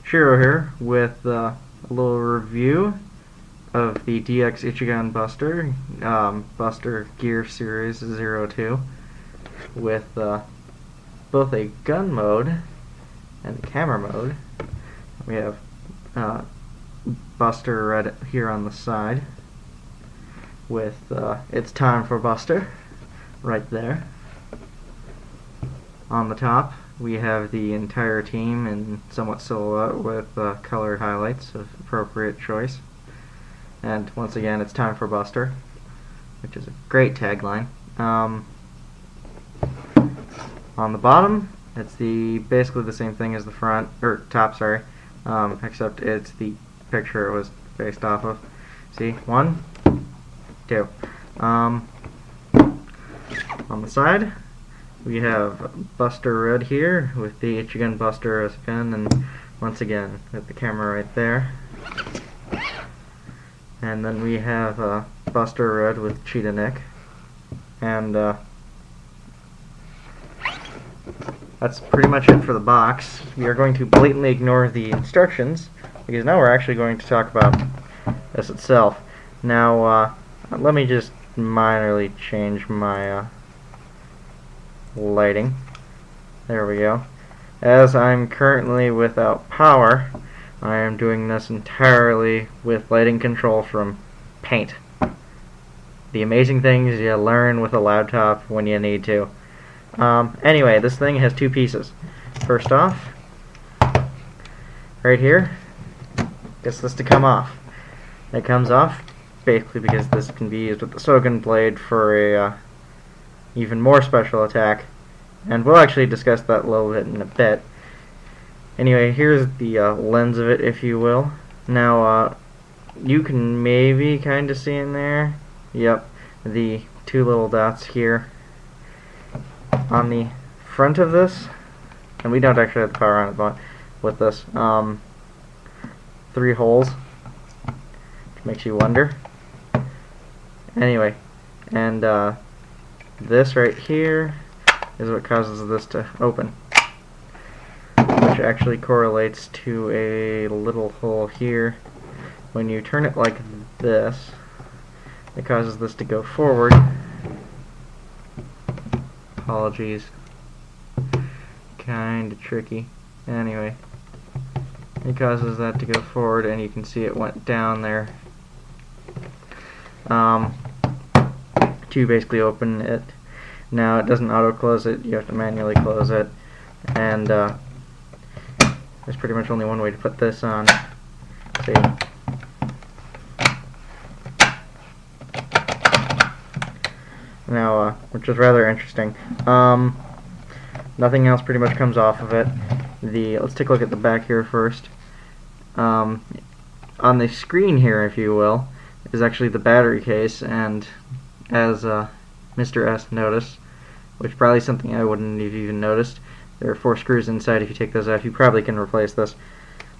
Shiro here with a little review of the DX Ichigan Buster, Buster Gear Series 02 with both a gun mode and a camera mode. We have Buster right here on the side with It's Time for Buster right there. On the top we have the entire team in somewhat silhouette with color highlights of appropriate choice. And once again, it's time for Buster, which is a great tagline. On the bottom, it's basically the same thing as the front, or top, sorry, except it's the picture it was based off of. See, 1, 2. On the side, we have Buster Red here with the Ichigan Buster as a gun, and once again with the camera right there. And then we have Buster Red with Cheetah Nick, and that's pretty much it for the box. We are going to blatantly ignore the instructions because now we're actually going to talk about this itself. Now let me just minorly change my lighting. There we go. As I'm currently without power, I am doing this entirely with lighting control from Paint. The amazing things you learn with a laptop when you need to. Anyway, this thing has 2 pieces. First off, right here, gets this to come off. It comes off basically because this can be used with the Sogen blade for a even more special attack, and we'll actually discuss that a little bit in a bit. Anyway, here's the lens of it, if you will. Now, you can maybe kind of see in there, yep, the 2 little dots here on the front of this, and we don't actually have the power on it, but with this, 3 holes, which makes you wonder. Anyway, and this right here is what causes this to open, which actually correlates to a little hole here. When you turn it like this, it causes this to go forward. Apologies. Kinda tricky. Anyway, it causes that to go forward, and you can see it went down there. To basically open it. Now it doesn't auto close it, you have to manually close it, and there's pretty much only one way to put this on. See? Now, which is rather interesting. Nothing else pretty much comes off of it. Let's take a look at the back here first. On the screen here, if you will, is actually the battery case, and as Mr. S noticed, which probably something I wouldn't have even noticed, there are 4 screws inside. If you take those off, you probably can replace this.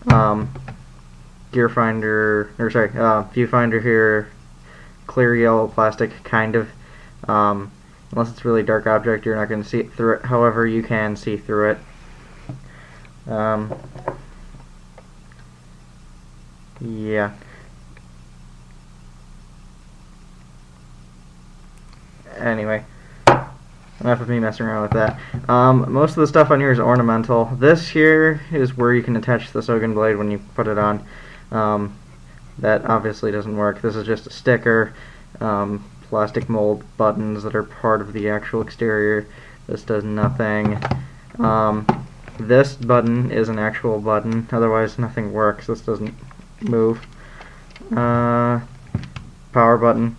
Viewfinder here, clear yellow plastic, kind of. Unless it's a really dark object, you're not going to see it through it. However, you can see through it. Yeah. Anyway, enough of me messing around with that. Most of the stuff on here is ornamental. This here is where you can attach the Sogen blade when you put it on. That obviously doesn't work. This is just a sticker. Plastic mold buttons that are part of the actual exterior. This does nothing. This button is an actual button, otherwise nothing works. This doesn't move. Power button.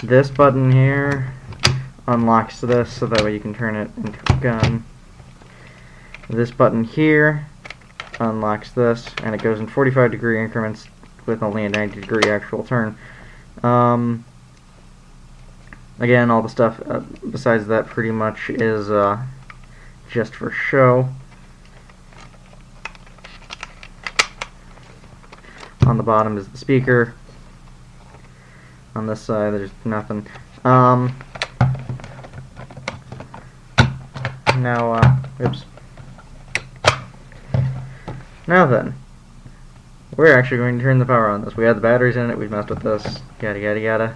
This button here unlocks this, so that way you can turn it into a gun. This button here unlocks this, and it goes in 45-degree increments with only a 90-degree actual turn. Again, all the stuff besides that pretty much is just for show. On the bottom is the speaker. On this side, there's nothing. Now, oops. Now then, we're actually going to turn the power on this. We had the batteries in it, we've messed with this, yada yada yada.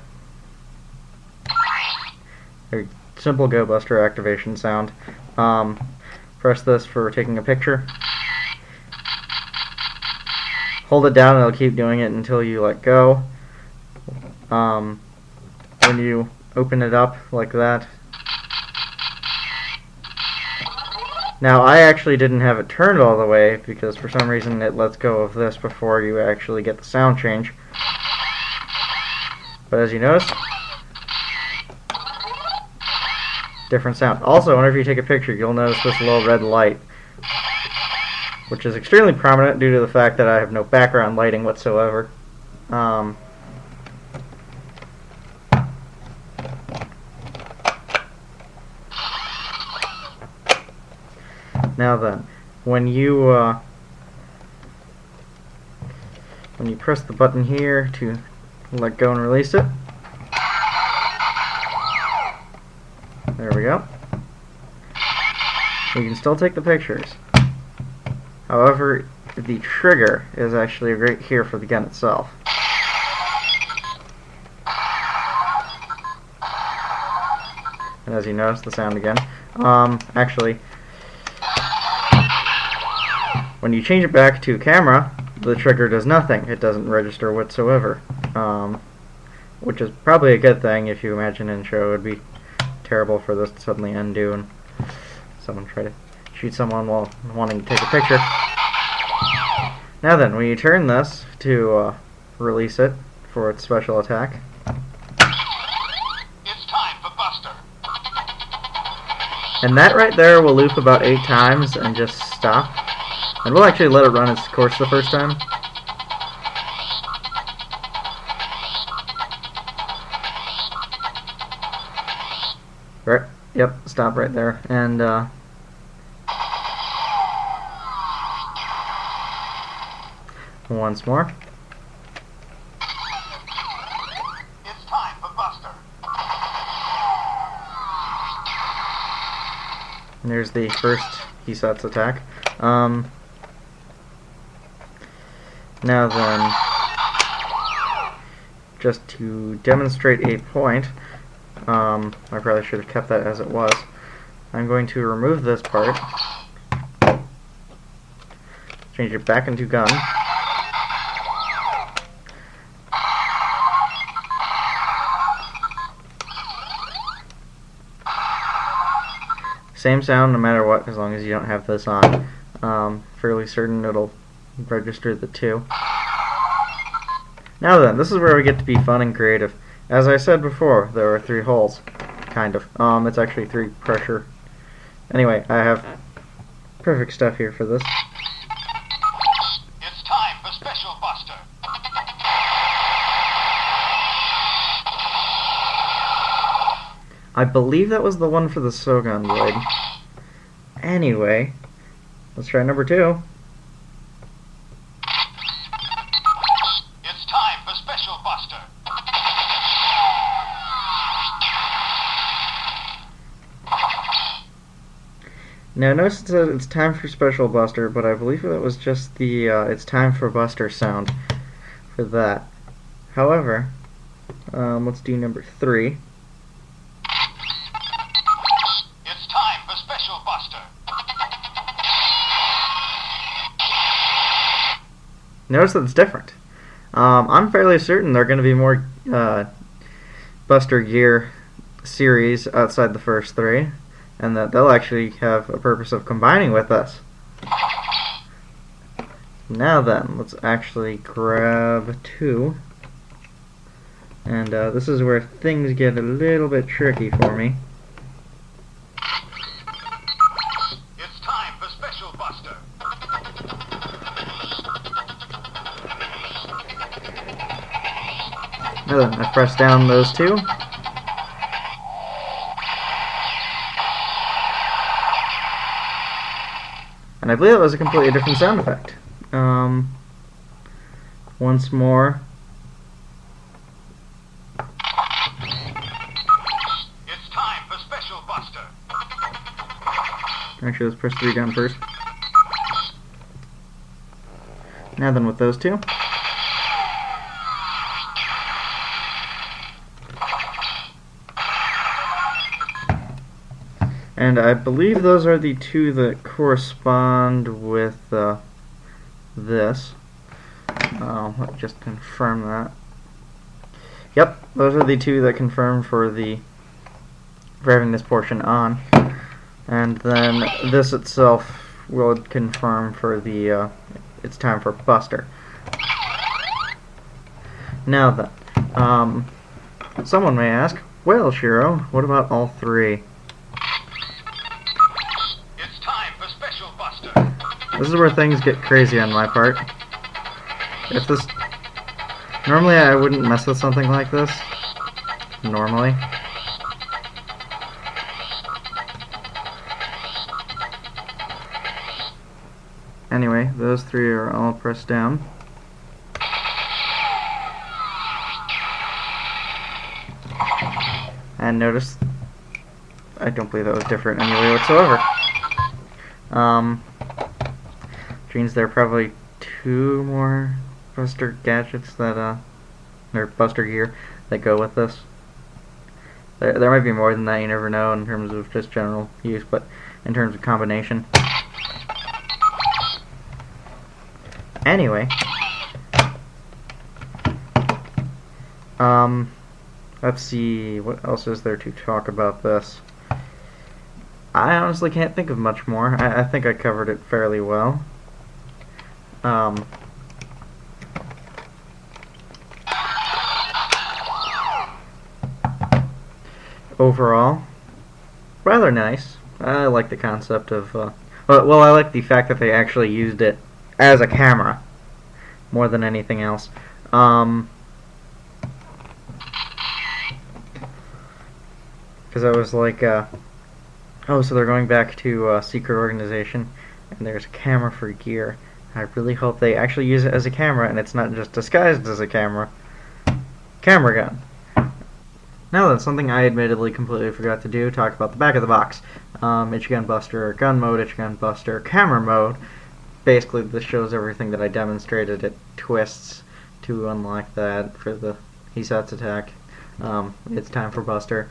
Very simple Go Buster activation sound. Press this for taking a picture. Hold it down and it'll keep doing it until you let go. When you open it up like that. Now I actually didn't have it turned all the way because for some reason it lets go of this before you actually get the sound change. But as you notice, different sound. Also, whenever you take a picture, you'll notice this little red light, which is extremely prominent due to the fact that I have no background lighting whatsoever. Now then, when you press the button here to let go and release it, there we go. You can still take the pictures. However, the trigger is actually right here for the gun itself. And as you notice, the sound again. Actually, when you change it back to camera, the trigger does nothing. It doesn't register whatsoever. Which is probably a good thing. If you imagine in show, it would be terrible for this to suddenly undo and someone try to shoot someone while wanting to take a picture. Now then, when you turn this to release it for its special attack, it's time for Buster. And that right there will loop about 8 times and just stop. And we'll actually let it run its course the first time. Right, yep, stop right there. And once more. It's time for Buster. And there's the first Hisatsu attack. Now then, just to demonstrate a point, I probably should have kept that as it was. I'm going to remove this part, change it back into gun, same sound no matter what, as long as you don't have this on. Fairly certain it'll register the 2. Now then, this is where we get to be fun and creative. As I said before, there are 3 holes. Kind of. It's actually 3 pressure. Anyway, I have perfect stuff here for this. It's time for Special Buster. I believe that was the one for the Sogan blade. Anyway, let's try number 2. It's time for Special Buster. Now notice it says it's time for Special Buster, but I believe that was just the it's time for Buster sound for that. However, let's do number 3. It's time for Special Buster. Notice that it's different. I'm fairly certain there are going to be more Buster Gear series outside the first 3, and that they'll actually have a purpose of combining with us. Now then, let's actually grab 2. And this is where things get a little bit tricky for me. It's time for Special Buster. Now then, I press down those 2. And I believe that was a completely different sound effect. Once more. It's time for Special Buster. Actually, let's press 3 down first. Now then, with those two. And I believe those are the two that correspond with this. Let me just confirm that. Yep, those are the two that confirm for having this portion on. And then this itself will confirm for the it's time for Buster. Now then, someone may ask, well, Shiro, what about all three? It's time for Special Buster. This is where things get crazy on my part. Normally I wouldn't mess with something like this. Normally. Anyway, those three are all pressed down. And notice, I don't believe that was different in any way whatsoever. Which means there are probably two more Buster gadgets that, or Buster gear that go with this. There might be more than that, you never know in terms of just general use, but in terms of combination. Anyway, let's see, what else is there to talk about this? I honestly can't think of much more. I think I covered it fairly well. Overall, rather nice. I like the concept of, well, I like the fact that they actually used it as a camera more than anything else. Because I was like, oh, so they're going back to Secret Organization, and there's a camera for gear. I really hope they actually use it as a camera, and it's not just disguised as a camera. Camera gun. Now then, something I admittedly completely forgot to do, talk about the back of the box. Ichigan Buster, gun mode, Ichigan Buster, camera mode. Basically, this shows everything that I demonstrated. It twists to unlock that for the Hisatsu attack. It's time for Buster.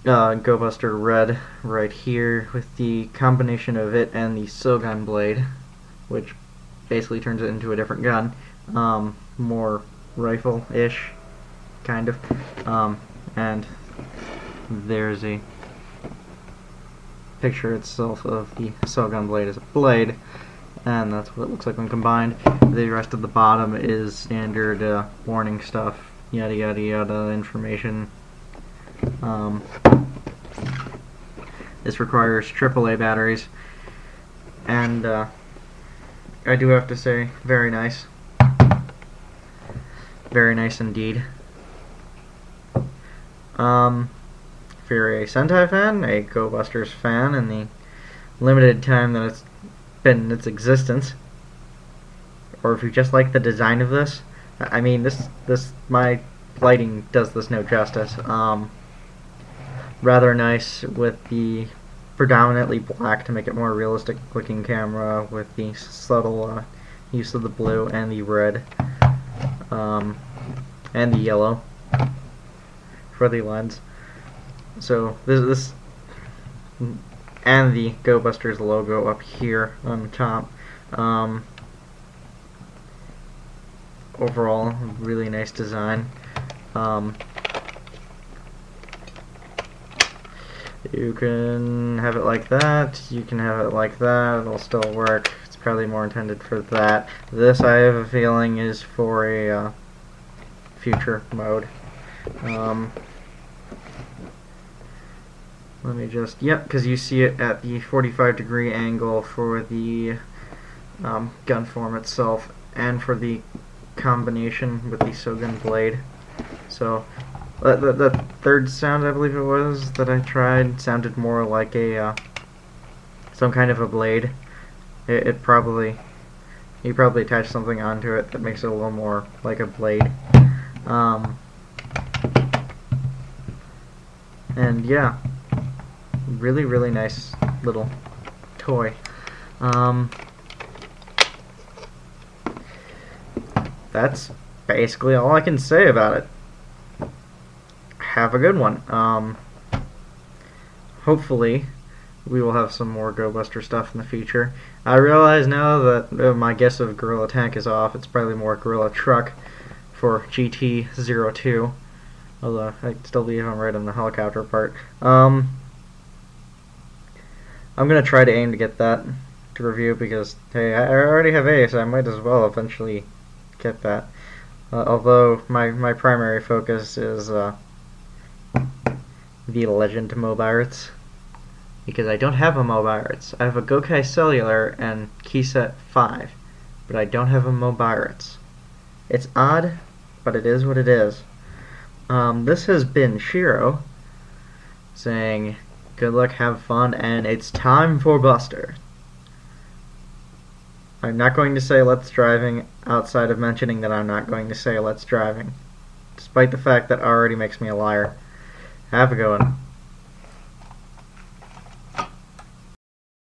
Go Buster Red right here with the combination of it and the Sogun blade, which basically turns it into a different gun. More rifle-ish, kind of. And there's a picture itself of the Sogun blade as a blade, and that's what it looks like when combined. The rest of the bottom is standard warning stuff, yada yada yada information. This requires AAA batteries, and I do have to say, very nice. Very nice indeed. If you're a Sentai fan, a Go Busters fan, in the limited time that it's been in its existence, or if you just like the design of this, I mean, my lighting does this no justice. Rather nice with the predominantly black to make it more realistic looking camera, with the subtle use of the blue and the red, and the yellow for the lens. So this and the Go Busters logo up here on the top. Overall, really nice design. You can have it like that, you can have it like that, it'll still work. It's probably more intended for that. This, I have a feeling, is for a future mode. Let me just, yep, because you see it at the 45-degree angle for the gun form itself, and for the combination with the Sogun blade. So, the third sound, I believe it was, that I tried sounded more like a some kind of a blade. You probably attach something onto it that makes it a little more like a blade. And yeah, really nice little toy. that's basically all I can say about it. Have a good one. Hopefully, we will have some more Go Buster stuff in the future. I realize now that my guess of Gorilla Tank is off. It's probably more Gorilla Truck for GT02. Although I still believe I'm right on the helicopter part. I'm gonna try to aim to get that to review because hey, I already have A, so I might as well eventually get that. Although my primary focus is the Legend Mobiles, because I don't have a Mobiles. I have a Gokai Cellular and Keyset 5, but I don't have a Mobiles. It's odd, but it is what it is. This has been Shiro saying good luck, have fun, and it's time for Buster. I'm not going to say let's driving outside of mentioning that I'm not going to say let's driving, despite the fact that already makes me a liar. Have a good one.